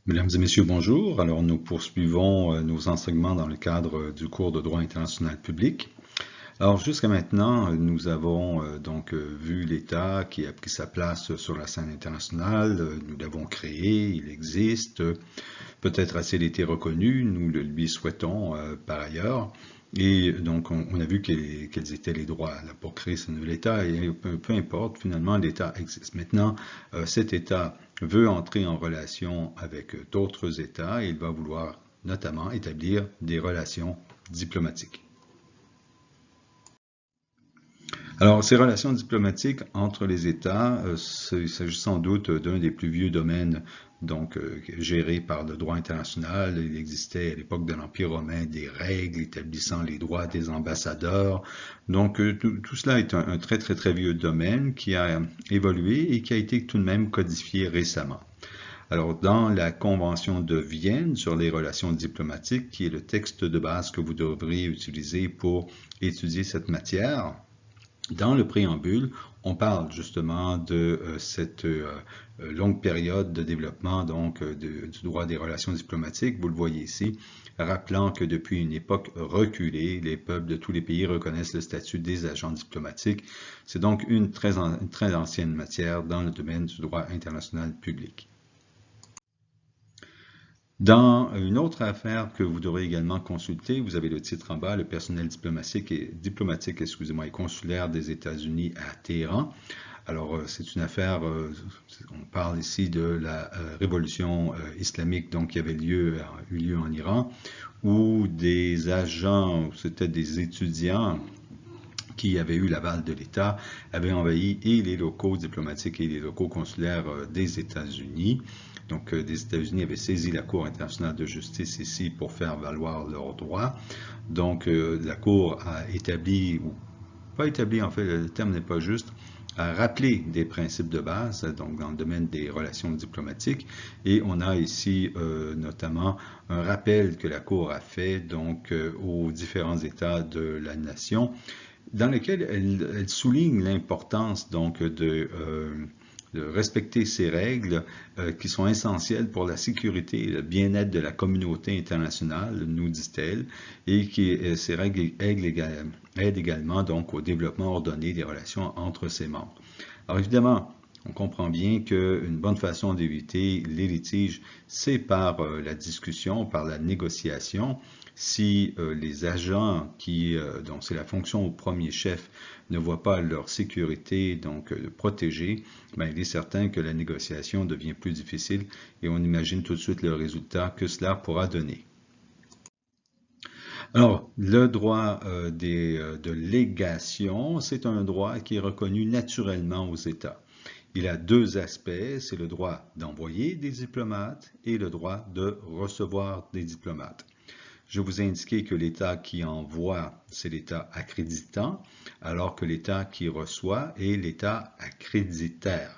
Mesdames et messieurs, bonjour. Alors, nous poursuivons nos enseignements dans le cadre du cours de droit international public. Alors, jusqu'à maintenant, nous avons vu l'État qui a pris sa place sur la scène internationale. Nous l'avons créé, il existe. Peut-être a-t-il été reconnu, nous le lui souhaitons par ailleurs. Et donc, on a vu quels étaient les droits là, pour créer ce nouvel État, et peu importe, finalement, l'État existe. Maintenant, cet État veut entrer en relation avec d'autres États et il va vouloir notamment établir des relations diplomatiques. Alors, ces relations diplomatiques entre les États, il s'agit sans doute d'un des plus vieux domaines gérés par le droit international. Il existait à l'époque de l'Empire romain des règles établissant les droits des ambassadeurs. Donc, tout cela est un très, très, très vieux domaine qui a évolué et qui a été tout de même codifié récemment. Alors, dans la Convention de Vienne sur les relations diplomatiques, qui est le texte de base que vous devriez utiliser pour étudier cette matière, dans le préambule, on parle justement de cette longue période de développement du droit des relations diplomatiques. Vous le voyez ici, rappelant que depuis une époque reculée, les peuples de tous les pays reconnaissent le statut des agents diplomatiques. C'est donc une très ancienne matière dans le domaine du droit international public. Dans une autre affaire que vous devrez également consulter, vous avez le titre en bas, le personnel diplomatique et consulaire des États-Unis à Téhéran. Alors, c'est une affaire, on parle ici de la révolution islamique qui avait eu lieu en Iran, où des agents, c'était des étudiants qui avaient eu l'aval de l'État, avaient envahi et les locaux diplomatiques et les locaux consulaires des États-Unis. Donc, les États-Unis avaient saisi la Cour internationale de justice ici pour faire valoir leurs droits. Donc, la Cour a établi, ou pas établi, en fait, le terme n'est pas juste, a rappelé des principes de base, donc dans le domaine des relations diplomatiques. Et on a ici notamment un rappel que la Cour a fait aux différents États de la nation, dans lequel elle souligne l'importance de respecter ces règles qui sont essentielles pour la sécurité et le bien-être de la communauté internationale, nous dit-elle, et ces règles aident également au développement ordonné des relations entre ses membres. Alors évidemment, on comprend bien qu'une bonne façon d'éviter les litiges, c'est par la discussion, par la négociation. Si les agents dont c'est la fonction au premier chef, ne voient pas leur sécurité protégée, il est certain que la négociation devient plus difficile et on imagine tout de suite le résultat que cela pourra donner. Alors, le droit de légation, c'est un droit qui est reconnu naturellement aux États. Il a deux aspects, c'est le droit d'envoyer des diplomates et le droit de recevoir des diplomates. Je vous ai indiqué que l'État qui envoie, c'est l'État accréditant, alors que l'État qui reçoit est l'État accréditaire.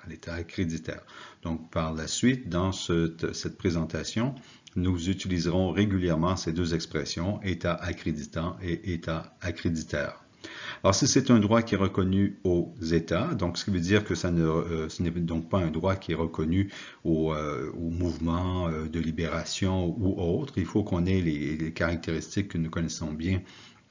Donc, par la suite, dans cette présentation, nous utiliserons régulièrement ces deux expressions, État accréditant et État accréditaire. Alors, si c'est un droit qui est reconnu aux États, donc ce qui veut dire que ce n'est donc pas un droit qui est reconnu au mouvement de libération ou autre, il faut qu'on ait les caractéristiques que nous connaissons bien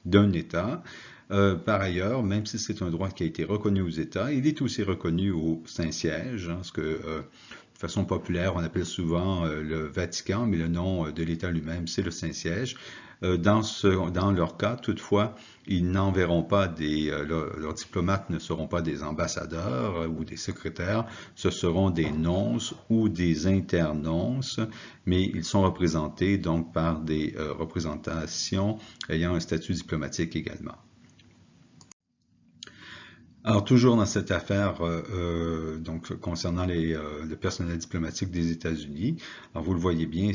d'un État. Par ailleurs, même si c'est un droit qui a été reconnu aux États, il est aussi reconnu au Saint-Siège, ce que de façon populaire, on appelle souvent le Vatican, mais le nom de l'État lui-même, c'est le Saint-Siège. Dans leur cas, toutefois, ils n'enverront pas leurs diplomates ne seront pas des ambassadeurs ou des secrétaires, ce seront des nonces ou des internonces, mais ils sont représentés donc par des représentations ayant un statut diplomatique également. Alors, toujours dans cette affaire concernant le personnel diplomatique des États-Unis, alors vous le voyez bien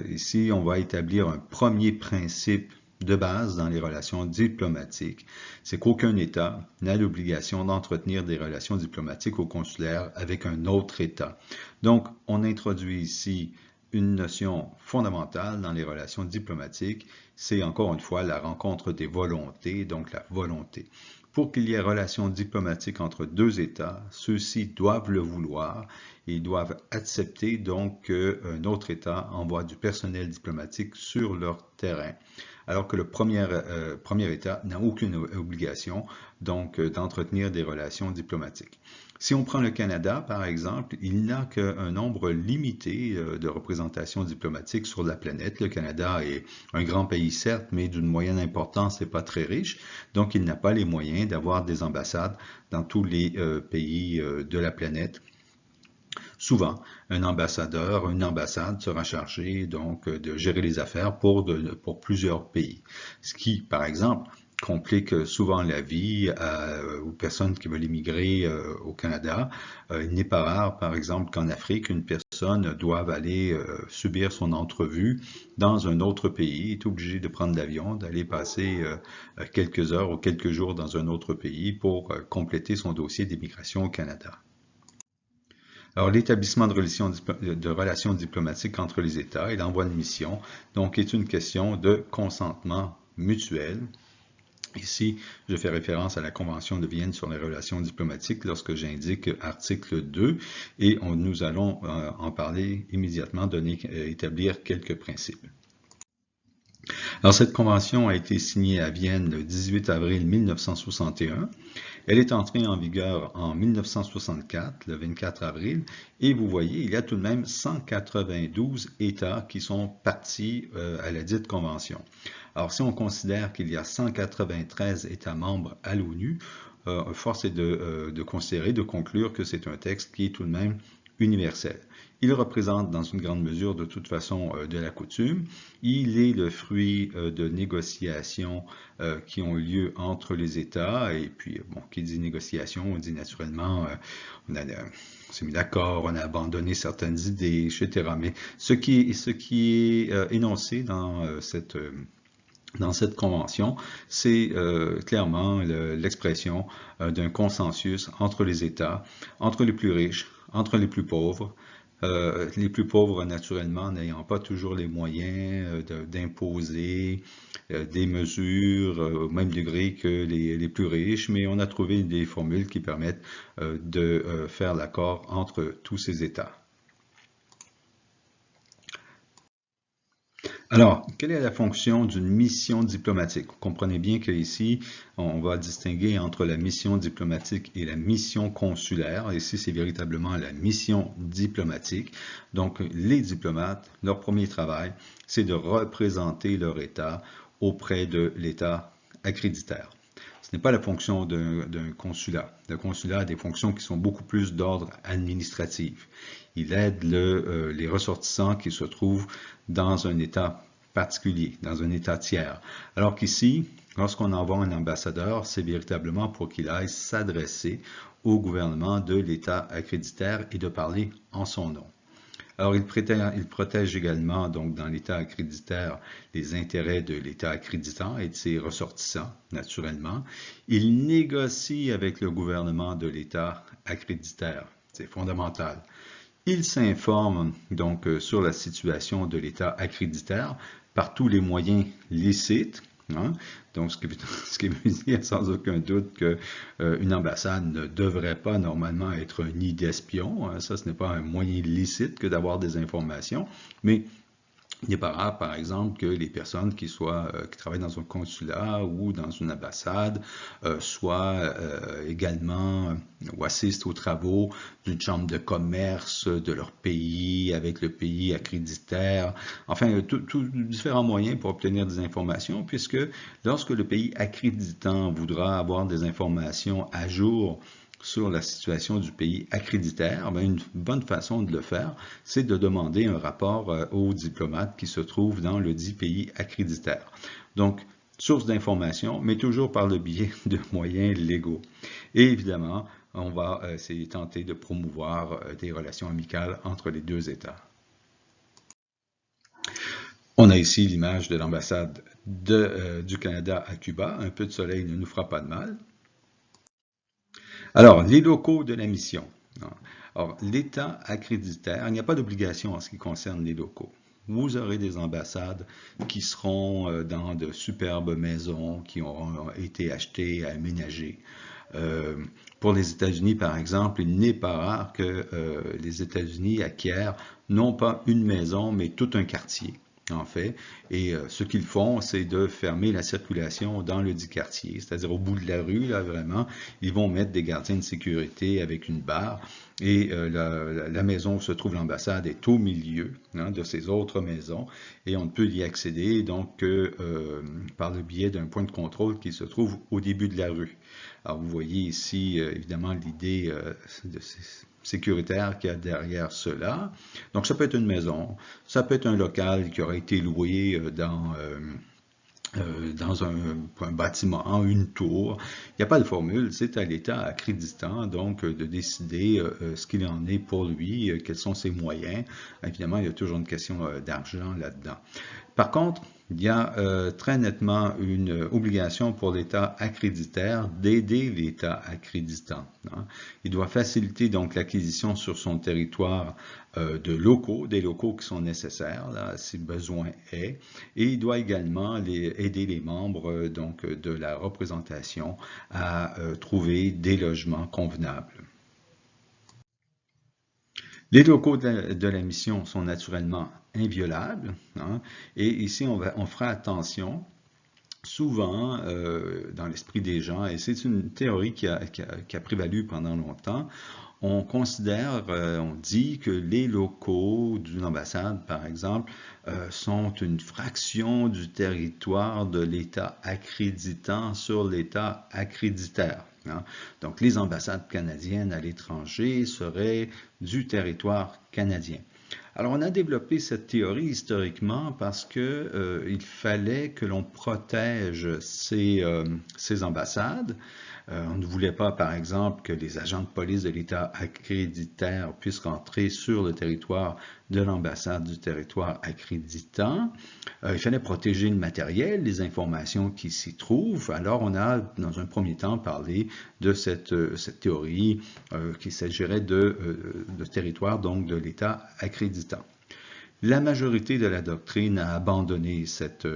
ici, on va établir un premier principe de base dans les relations diplomatiques, c'est qu'aucun État n'a l'obligation d'entretenir des relations diplomatiques ou consulaires avec un autre État. Donc, on introduit ici une notion fondamentale dans les relations diplomatiques, c'est encore une fois la rencontre des volontés, donc la volonté. Pour qu'il y ait relation diplomatique entre deux États, ceux-ci doivent le vouloir et ils doivent accepter donc qu'un autre État envoie du personnel diplomatique sur leur terrain, alors que le premier État n'a aucune obligation donc d'entretenir des relations diplomatiques. Si on prend le Canada, par exemple, il n'a qu'un nombre limité de représentations diplomatiques sur la planète. Le Canada est un grand pays, certes, mais d'une moyenne importance et pas très riche. Donc, il n'a pas les moyens d'avoir des ambassades dans tous les pays de la planète. Souvent, un ambassadeur, une ambassade sera chargée donc de gérer les affaires pour plusieurs pays. Ce qui, par exemple, complique souvent la vie aux personnes qui veulent immigrer au Canada. Il n'est pas rare, par exemple, qu'en Afrique, une personne doive aller subir son entrevue dans un autre pays, est obligé de prendre l'avion, d'aller passer quelques heures ou quelques jours dans un autre pays pour compléter son dossier d'immigration au Canada. Alors, l'établissement de relations diplomatiques entre les États et l'envoi de mission, donc, est une question de consentement mutuel. Ici, je fais référence à la Convention de Vienne sur les relations diplomatiques lorsque j'indique article 2 et nous allons en parler immédiatement, établir quelques principes. Alors, cette convention a été signée à Vienne le 18 avril 1961. Elle est entrée en vigueur en 1964, le 24 avril, et vous voyez, il y a tout de même 192 États qui sont partis à la dite convention. Alors, si on considère qu'il y a 193 États membres à l'ONU, force est de considérer, de conclure que c'est un texte qui est tout de même universel. Il représente dans une grande mesure de toute façon de la coutume. Il est le fruit de négociations qui ont eu lieu entre les États. Et puis, bon, qui dit négociation, on dit naturellement, on s'est mis d'accord, on a abandonné certaines idées, etc. Mais ce qui est énoncé dans cette convention, c'est clairement l'expression d'un consensus entre les États, entre les plus riches, entre les plus pauvres, naturellement, n'ayant pas toujours les moyens d'imposer des mesures au même degré que les plus riches, mais on a trouvé des formules qui permettent de faire l'accord entre tous ces États. Alors, quelle est la fonction d'une mission diplomatique? Vous comprenez bien qu'ici, on va distinguer entre la mission diplomatique et la mission consulaire. Ici, c'est véritablement la mission diplomatique. Donc, les diplomates, leur premier travail, c'est de représenter leur État auprès de l'État accréditaire. Ce n'est pas la fonction d'un consulat. Le consulat a des fonctions qui sont beaucoup plus d'ordre administratif. Il aide les ressortissants qui se trouvent dans un État particulier, dans un État tiers. Alors qu'ici, lorsqu'on envoie un ambassadeur, c'est véritablement pour qu'il aille s'adresser au gouvernement de l'État accréditaire et de parler en son nom. Alors, il protège également, donc, dans l'État accréditaire, les intérêts de l'État accréditant et de ses ressortissants, naturellement. Il négocie avec le gouvernement de l'État accréditaire. C'est fondamental. Il s'informe, donc, sur la situation de l'État accréditaire par tous les moyens licites. Hein? Donc, ce qui veut dire sans aucun doute qu'une ambassade ne devrait pas normalement être un nid d'espions. Hein? Ça, ce n'est pas un moyen licite que d'avoir des informations, mais il n'est pas rare, par exemple, que les personnes qui travaillent dans un consulat ou dans une ambassade soient également ou assistent aux travaux d'une chambre de commerce de leur pays avec le pays accréditaire. Enfin, différents moyens pour obtenir des informations, puisque lorsque le pays accréditant voudra avoir des informations à jour sur la situation du pays accréditaire, une bonne façon de le faire, c'est de demander un rapport aux diplomates qui se trouvent dans le dit pays accréditaire. Donc, source d'information, mais toujours par le biais de moyens légaux. Et évidemment, on va essayer de tenter de promouvoir des relations amicales entre les deux États. On a ici l'image de l'ambassade du Canada à Cuba. Un peu de soleil ne nous fera pas de mal. Alors, les locaux de la mission. Alors, l'État accréditaire, il n'y a pas d'obligation en ce qui concerne les locaux. Vous aurez des ambassades qui seront dans de superbes maisons qui auront été achetées, aménagées. Euh, pour les États-Unis, par exemple, il n'est pas rare que les États-Unis acquièrent non pas une maison, mais tout un quartier, en fait. Et ce qu'ils font, c'est de fermer la circulation dans le dit quartier, c'est-à-dire au bout de la rue, là, vraiment, ils vont mettre des gardiens de sécurité avec une barre. Et la maison où se trouve l'ambassade est au milieu, hein, de ces autres maisons et on ne peut y accéder donc par le biais d'un point de contrôle qui se trouve au début de la rue. Alors vous voyez ici évidemment l'idée sécuritaire qu'il y a derrière cela. Donc ça peut être une maison, ça peut être un local qui aurait été loué dans un bâtiment, une tour. Il n'y a pas de formule, c'est à l'État accréditant donc de décider ce qu'il en est pour lui, quels sont ses moyens. Évidemment, il y a toujours une question d'argent là-dedans. Par contre, il y a très nettement une obligation pour l'État accréditaire d'aider l'État accréditant, hein. Il doit faciliter donc l'acquisition sur son territoire de locaux, des locaux qui sont nécessaires là, si besoin est, et il doit également aider les membres donc de la représentation à trouver des logements convenables. Les locaux de la mission sont naturellement inviolables, hein, et ici on fera attention. Souvent, dans l'esprit des gens, et c'est une théorie qui a prévalu pendant longtemps, on considère, on dit que les locaux d'une ambassade, par exemple, sont une fraction du territoire de l'État accréditant sur l'État accréditaire, hein. Donc, les ambassades canadiennes à l'étranger seraient du territoire canadien. Alors, on a développé cette théorie historiquement parce que il fallait que l'on protège ces ambassades. On ne voulait pas, par exemple, que les agents de police de l'État accréditaire puissent rentrer sur le territoire de l'ambassade du territoire accréditant. Il fallait protéger le matériel, les informations qui s'y trouvent. Alors, on a, dans un premier temps, parlé de cette théorie qu'il s'agirait de territoire, donc de l'État accréditant. La majorité de la doctrine a abandonné cette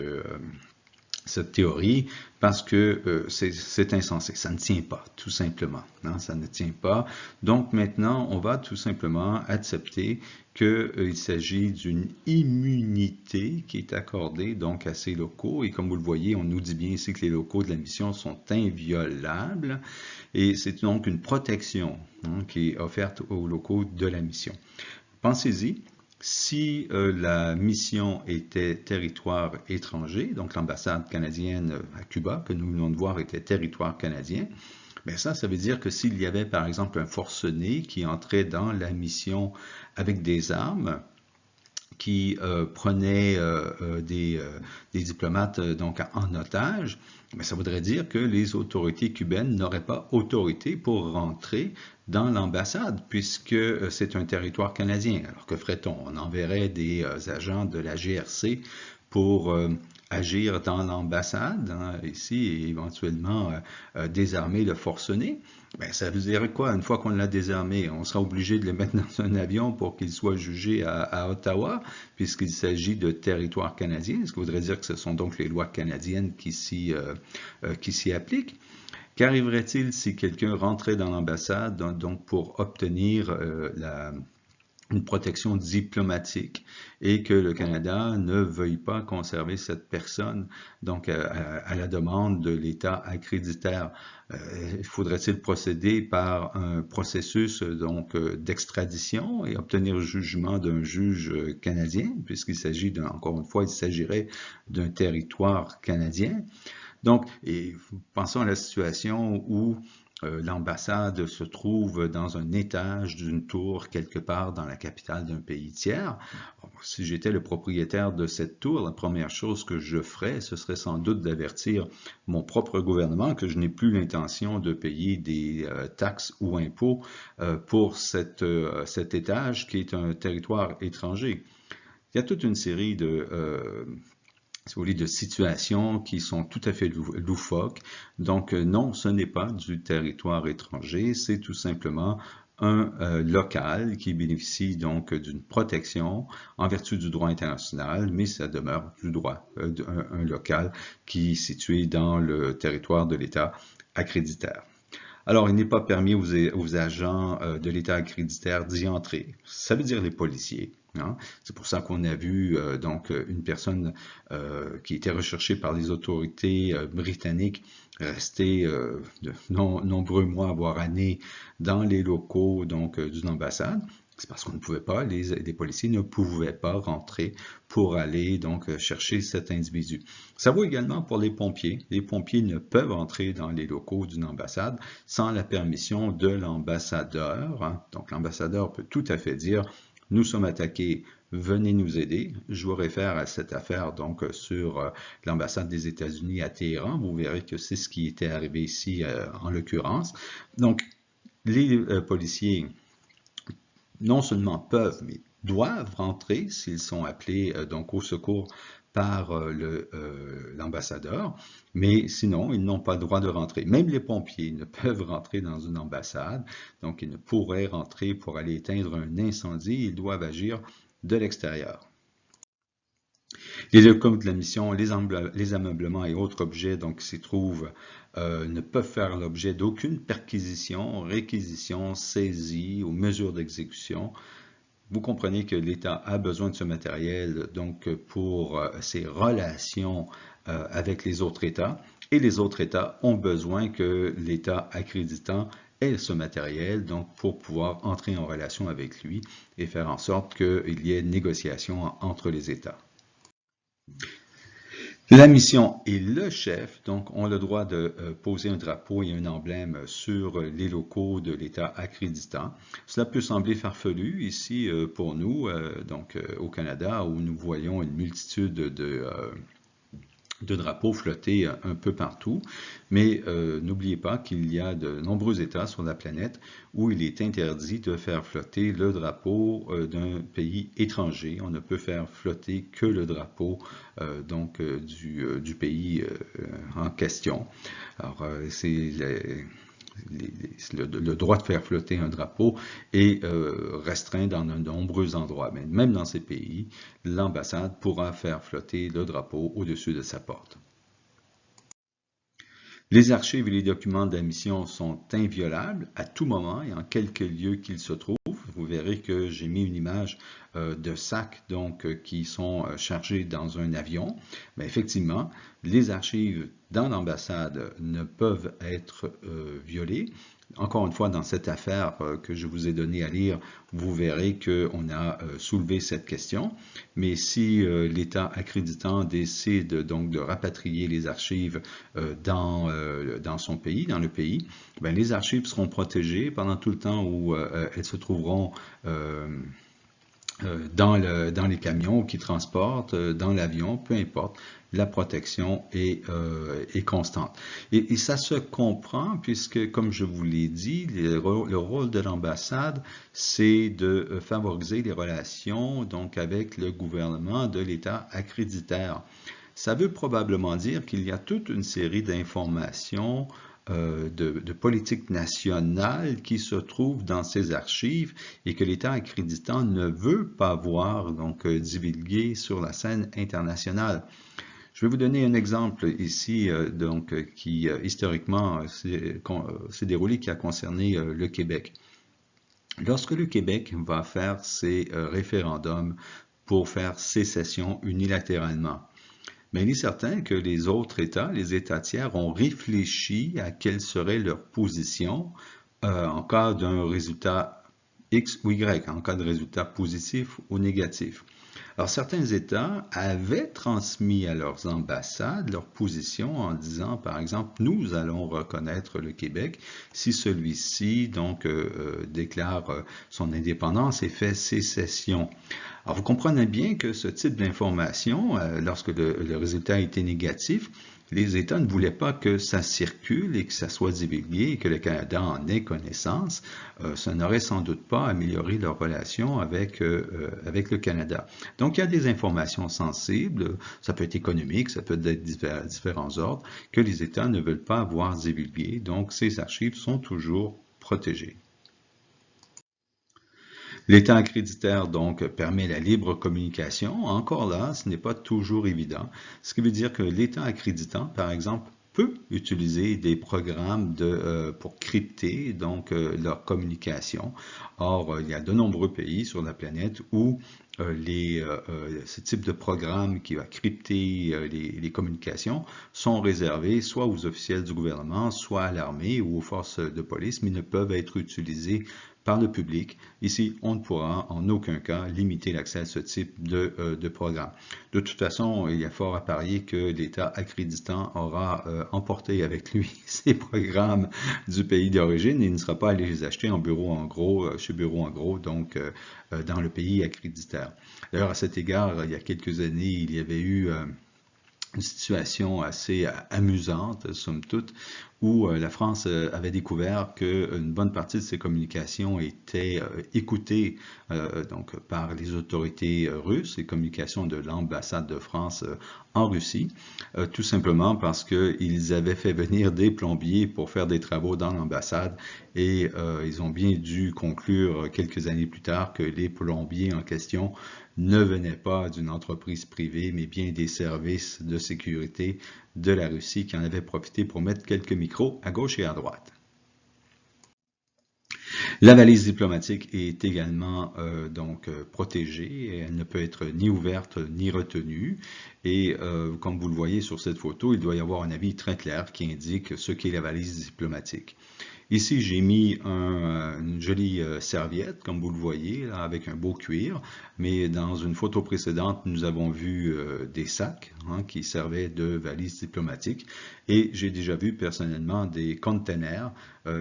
théorie parce que c'est insensé, ça ne tient pas, tout simplement, hein, ça ne tient pas. Donc maintenant, on va tout simplement accepter qu'il s'agit d'une immunité qui est accordée donc à ces locaux, et comme vous le voyez, on nous dit bien ici que les locaux de la mission sont inviolables, et c'est donc une protection, hein, qui est offerte aux locaux de la mission. Pensez-y. Si la mission était territoire étranger, donc l'ambassade canadienne à Cuba, que nous venons de voir, était territoire canadien, bien ça veut dire que s'il y avait par exemple un forcené qui entrait dans la mission avec des armes, qui prenait des diplomates donc en otage, mais ça voudrait dire que les autorités cubaines n'auraient pas autorité pour rentrer dans l'ambassade, puisque c'est un territoire canadien. Alors que ferait-on? On enverrait des agents de la GRC pour agir dans l'ambassade, hein, ici, et éventuellement désarmer le forcené. Ben, ça veut dire quoi? Une fois qu'on l'a désarmé, on sera obligé de le mettre dans un avion pour qu'il soit jugé à Ottawa, puisqu'il s'agit de territoire canadien, ce qui voudrait dire que ce sont donc les lois canadiennes qui s'y appliquent. Qu'arriverait-il si quelqu'un rentrait dans l'ambassade donc pour obtenir une protection diplomatique et que le Canada ne veuille pas conserver cette personne donc à la demande de l'État accréditaire? Faudrait-il procéder par un processus donc d'extradition et obtenir le jugement d'un juge canadien, puisqu'il s'agit encore une fois, il s'agirait d'un territoire canadien? Donc, pensons à la situation où l'ambassade se trouve dans un étage d'une tour quelque part dans la capitale d'un pays tiers. Si j'étais le propriétaire de cette tour, la première chose que je ferais, ce serait sans doute d'avertir mon propre gouvernement que je n'ai plus l'intention de payer des taxes ou impôts pour cet étage qui est un territoire étranger. Il y a toute une série si vous voulez, de situations qui sont tout à fait loufoques. Donc, non, ce n'est pas du territoire étranger, c'est tout simplement un local qui bénéficie donc d'une protection en vertu du droit international, mais ça demeure du droit, un local qui est situé dans le territoire de l'État accréditaire. Alors, il n'est pas permis aux agents de l'État accréditaire d'y entrer. Ça veut dire les policiers. Hein. C'est pour ça qu'on a vu donc une personne qui était recherchée par les autorités britanniques rester de nombreux mois, voire années, dans les locaux donc d'une ambassade. C'est parce qu'on ne pouvait pas, les policiers ne pouvaient pas rentrer pour aller donc chercher cet individu. Ça vaut également pour les pompiers. Les pompiers ne peuvent entrer dans les locaux d'une ambassade sans la permission de l'ambassadeur. Hein. Donc l'ambassadeur peut tout à fait dire « Nous sommes attaqués, venez nous aider ». Je vous réfère à cette affaire donc sur l'ambassade des États-Unis à Téhéran. Vous verrez que c'est ce qui était arrivé ici en l'occurrence. Donc les policiers non seulement peuvent, mais doivent rentrer s'ils sont appelés donc au secours par l'ambassadeur, mais sinon, ils n'ont pas le droit de rentrer. Même les pompiers ne peuvent rentrer dans une ambassade, donc ils ne pourraient rentrer pour aller éteindre un incendie, ils doivent agir de l'extérieur. Les locaux de la mission, les ameublements et autres objets donc, qui s'y trouvent ne peuvent faire l'objet d'aucune perquisition, réquisition, saisie ou mesure d'exécution. Vous comprenez que l'État a besoin de ce matériel donc pour ses relations avec les autres États et les autres États ont besoin que l'État accréditant ait ce matériel donc pour pouvoir entrer en relation avec lui et faire en sorte qu'il y ait négociation entre les États. La mission et le chef donc, ont le droit de poser un drapeau et un emblème sur les locaux de l'État accréditant. Cela peut sembler farfelu ici pour nous, donc au Canada, où nous voyons une multitude de drapeaux flotter un peu partout, mais n'oubliez pas qu'il y a de nombreux États sur la planète où il est interdit de faire flotter le drapeau d'un pays étranger. On ne peut faire flotter que le drapeau donc du pays en question. Alors, c'est le droit de faire flotter un drapeau est restreint dans de nombreux endroits. Mais même dans ces pays, l'ambassade pourra faire flotter le drapeau au-dessus de sa porte. Les archives et les documents de la mission sont inviolables à tout moment et en quelque lieu qu'ils se trouvent. Vous verrez que j'ai mis une image de sacs donc, qui sont chargés dans un avion. Mais effectivement, les archives dans l'ambassade ne peuvent être violées. Encore une fois, dans cette affaire que je vous ai donnée à lire, vous verrez qu'on a soulevé cette question. Mais si l'État accréditant décide donc de rapatrier les archives dans son pays, dans le pays, ben, les archives seront protégées pendant tout le temps où elles se trouveront dans les camions qui transportent, dans l'avion, peu importe, la protection est constante. Et ça se comprend puisque, comme je vous l'ai dit, le rôle de l'ambassade, c'est de favoriser les relations donc avec le gouvernement de l'État accréditaire. Ça veut probablement dire qu'il y a toute une série d'informations de politique nationale qui se trouve dans ces archives et que l'État accréditant ne veut pas voir donc divulgué sur la scène internationale. Je vais vous donner un exemple ici donc qui historiquement s'est déroulé, qui a concerné le Québec. Lorsque le Québec va faire ses référendums pour faire sécession unilatéralement, mais il est certain que les autres États, les États tiers, ont réfléchi à quelle serait leur position en cas d'un résultat X ou Y, en cas de résultat positif ou négatif. Alors, certains États avaient transmis à leurs ambassades leur position en disant, par exemple, nous allons reconnaître le Québec si celui-ci donc déclare son indépendance et fait sécession. Alors, vous comprenez bien que ce type d'information, lorsque le résultat était négatif, les États ne voulaient pas que ça circule et que ça soit divulgué et que le Canada en ait connaissance. Ça n'aurait sans doute pas amélioré leur relation avec le Canada. Donc, il y a des informations sensibles, ça peut être économique, ça peut être différents ordres, que les États ne veulent pas voir divulguées. Donc, ces archives sont toujours protégées. L'État accréditaire, donc, permet la libre communication. Encore là, ce n'est pas toujours évident. Ce qui veut dire que l'État accréditant, par exemple, peut utiliser des programmes pour crypter donc leur communication. Or, il y a de nombreux pays sur la planète où ce type de programme qui va crypter les communications sont réservés soit aux officiels du gouvernement, soit à l'armée ou aux forces de police, mais ne peuvent être utilisés par le public. Ici, on ne pourra en aucun cas limiter l'accès à ce type de programme. De toute façon, il y a fort à parier que l'État accréditant aura emporté avec lui ces programmes du pays d'origine et ne sera pas allé les acheter en bureau en gros, chez Bureau en gros, donc dans le pays accréditeur. D'ailleurs, à cet égard, il y a quelques années, il y avait eu une situation assez amusante, somme toute, où la France avait découvert qu'une bonne partie de ses communications étaient écoutées donc par les autorités russes, les communications de l'ambassade de France en Russie, tout simplement parce qu'ils avaient fait venir des plombiers pour faire des travaux dans l'ambassade et ils ont bien dû conclure quelques années plus tard que les plombiers en question ne venaient pas d'une entreprise privée, mais bien des services de sécurité de la Russie qui en avaient profité pour mettre quelques micros à gauche et à droite. La valise diplomatique est également protégée. Elle ne peut être ni ouverte ni retenue. Et comme vous le voyez sur cette photo, il doit y avoir un avis très clair qui indique ce qu'est la valise diplomatique. Ici, j'ai mis une jolie serviette, comme vous le voyez, là, avec un beau cuir. Mais dans une photo précédente, nous avons vu des sacs qui servaient de valises diplomatiques. Et j'ai déjà vu personnellement des containers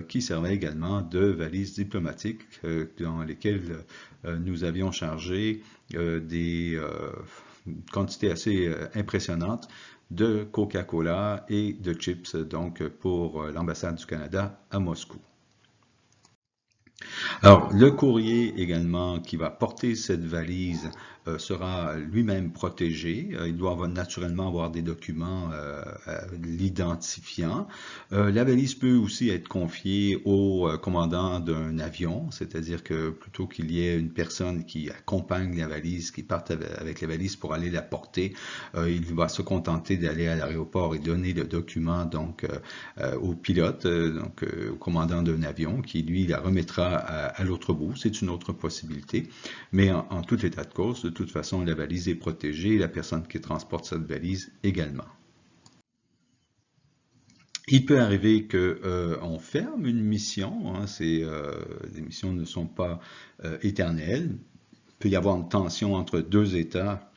qui servaient également de valises diplomatiques dans lesquels nous avions chargé des quantités assez impressionnantes de Coca-Cola et de chips, donc pour l'ambassade du Canada à Moscou. Alors, le courrier également qui va porter cette valise sera lui-même protégé. Il doit naturellement avoir des documents l'identifiant. La valise peut aussi être confiée au commandant d'un avion, c'est-à-dire que plutôt qu'il y ait une personne qui accompagne la valise, qui parte avec la valise pour aller la porter, il va se contenter d'aller à l'aéroport et donner le document donc au pilote, au commandant d'un avion, qui lui la remettra à l'autre bout. C'est une autre possibilité, mais en tout état de cause, de toute façon, la valise est protégée et la personne qui transporte cette valise également. Il peut arriver qu'on ferme une mission, les missions ne sont pas éternelles. Il peut y avoir une tension entre deux États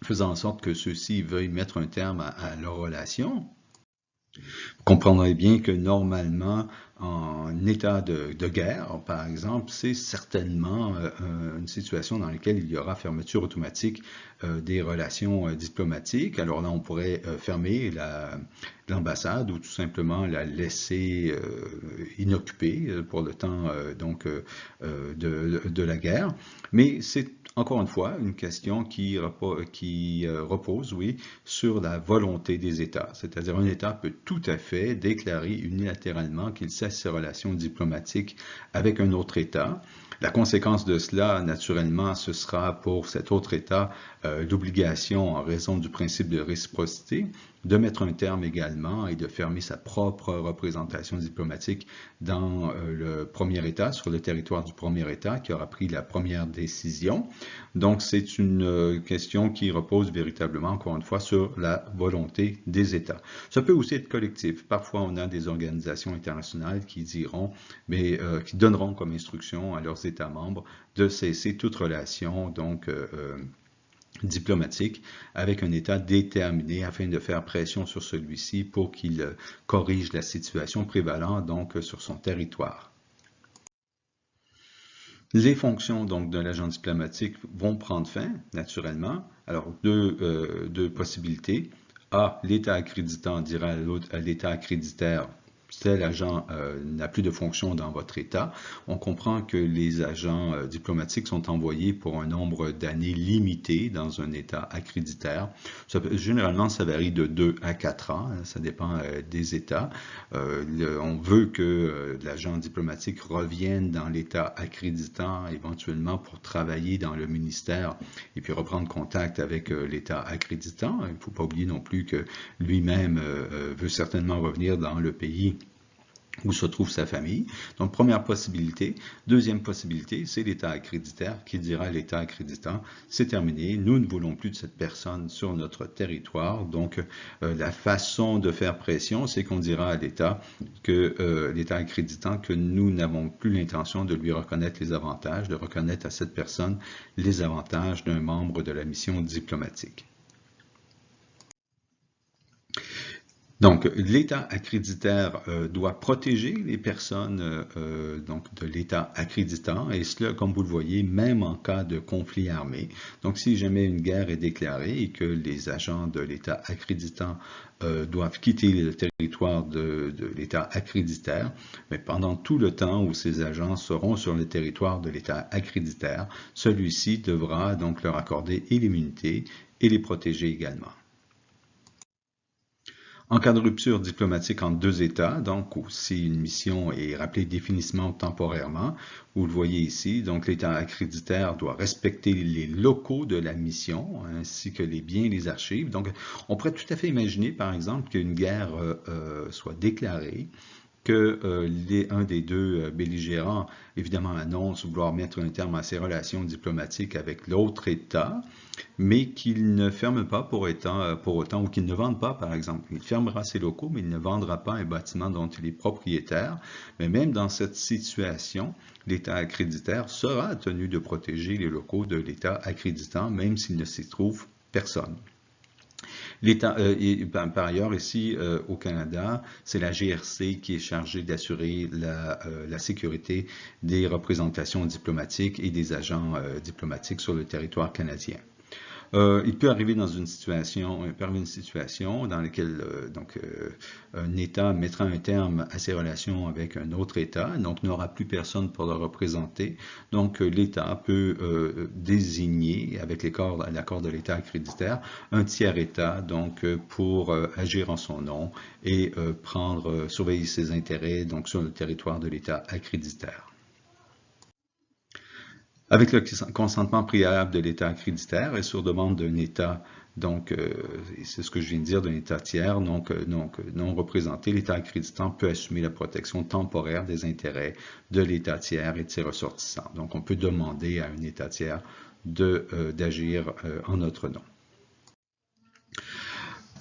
faisant en sorte que ceux-ci veuillent mettre un terme à leur relation. Vous comprendrez bien que normalement, en état de guerre, par exemple, c'est certainement une situation dans laquelle il y aura fermeture automatique des relations diplomatiques. Alors là, on pourrait fermer l'ambassade ou tout simplement la laisser inoccupée pour le temps de la guerre. Mais c'est encore une fois une question qui repose, oui, sur la volonté des États. C'est-à-dire un État peut tout à fait déclarer unilatéralement qu'il cesse ses relations diplomatiques avec un autre État. La conséquence de cela, naturellement, ce sera pour cet autre État l'obligation, en raison du principe de réciprocité, de mettre un terme également et de fermer sa propre représentation diplomatique dans le premier État, sur le territoire du premier État qui aura pris la première décision. Donc, c'est une question qui repose véritablement, encore une fois, sur la volonté des États. Ça peut aussi être collectif. Parfois, on a des organisations internationales qui diront, mais qui donneront comme instruction à leurs États membres de cesser toute relation, donc diplomatique avec un État déterminé afin de faire pression sur celui-ci pour qu'il corrige la situation prévalente donc sur son territoire. Les fonctions donc de l'agent diplomatique vont prendre fin, naturellement. Alors, deux possibilités. A, l'État accréditant dira à l'État accréditaire, tel agent n'a plus de fonction dans votre État, on comprend que les agents diplomatiques sont envoyés pour un nombre d'années limité dans un État accréditaire. Généralement, ça varie de 2 à 4 ans, hein, ça dépend des États. On veut que l'agent diplomatique revienne dans l'État accréditant éventuellement pour travailler dans le ministère et puis reprendre contact avec l'État accréditant. Il ne faut pas oublier non plus que lui-même veut certainement revenir dans le pays où se trouve sa famille. Donc, première possibilité. Deuxième possibilité, c'est l'État accréditaire qui dira à l'État accréditant, c'est terminé, nous ne voulons plus de cette personne sur notre territoire. Donc, la façon de faire pression, c'est qu'on dira à l'État l'État accréditant que nous n'avons plus l'intention de lui reconnaître les avantages, de reconnaître à cette personne les avantages d'un membre de la mission diplomatique. Donc, l'État accréditaire doit protéger les personnes donc de l'État accréditant, et cela, comme vous le voyez, même en cas de conflit armé. Donc, si jamais une guerre est déclarée et que les agents de l'État accréditant doivent quitter le territoire de l'État accréditaire, mais pendant tout le temps où ces agents seront sur le territoire de l'État accréditaire, celui-ci devra donc leur accorder l'immunité et les protéger également. En cas de rupture diplomatique entre deux États, donc si une mission est rappelée définitivement temporairement, vous le voyez ici, donc l'État accréditaire doit respecter les locaux de la mission, ainsi que les biens et les archives. Donc, on pourrait tout à fait imaginer, par exemple, qu'une guerre soit déclarée, que un des deux belligérants, évidemment, annonce vouloir mettre un terme à ses relations diplomatiques avec l'autre État, mais qu'il ne ferme pas pour autant, ou qu'il ne vende pas, par exemple. Il fermera ses locaux, mais il ne vendra pas un bâtiment dont il est propriétaire. Mais même dans cette situation, l'État accréditaire sera tenu de protéger les locaux de l'État accréditant, même s'il ne s'y trouve personne. Par ailleurs, ici au Canada, c'est la GRC qui est chargée d'assurer la sécurité des représentations diplomatiques et des agents diplomatiques sur le territoire canadien. Il peut arriver dans une situation dans laquelle un État mettra un terme à ses relations avec un autre État, donc n'aura plus personne pour le représenter. Donc l'État peut désigner, avec l'accord de l'État accréditaire, un tiers État donc pour agir en son nom et surveiller ses intérêts donc sur le territoire de l'État accréditaire. Avec le consentement préalable de l'État accréditaire et sur demande d'un État, donc c'est ce que je viens de dire, d'un État tiers, donc non représenté, l'État accréditant peut assumer la protection temporaire des intérêts de l'État tiers et de ses ressortissants. Donc on peut demander à un État tiers d'agir en notre nom.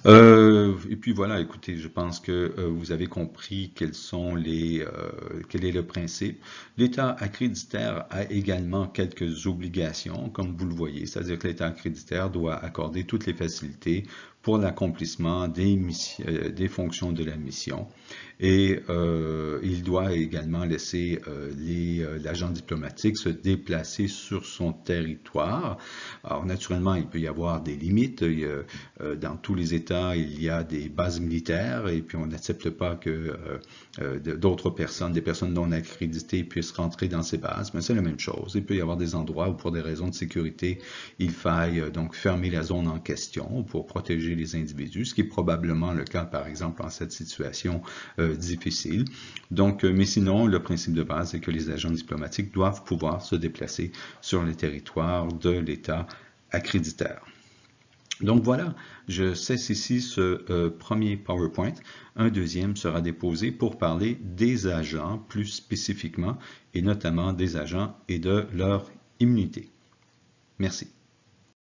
Et puis voilà, écoutez, je pense que vous avez compris quel est le principe. L'État accréditaire a également quelques obligations, comme vous le voyez, c'est-à-dire que l'État accréditaire doit accorder toutes les facilités pour l'accomplissement des fonctions de la mission. Et il doit également laisser l'agent diplomatique se déplacer sur son territoire. Alors naturellement, il peut y avoir des limites. Dans tous les États, il y a des bases militaires et puis on n'accepte pas que d'autres personnes, des personnes non accréditées puissent rentrer dans ces bases, mais c'est la même chose. Il peut y avoir des endroits où pour des raisons de sécurité, il faille donc fermer la zone en question pour protéger les individus, ce qui est probablement le cas par exemple en cette situation difficile. Donc, mais sinon, le principe de base est que les agents diplomatiques doivent pouvoir se déplacer sur le territoire de l'État accréditaire. Donc voilà, je cesse ici ce premier PowerPoint. Un deuxième sera déposé pour parler des agents plus spécifiquement et notamment des agents et de leur immunité. Merci.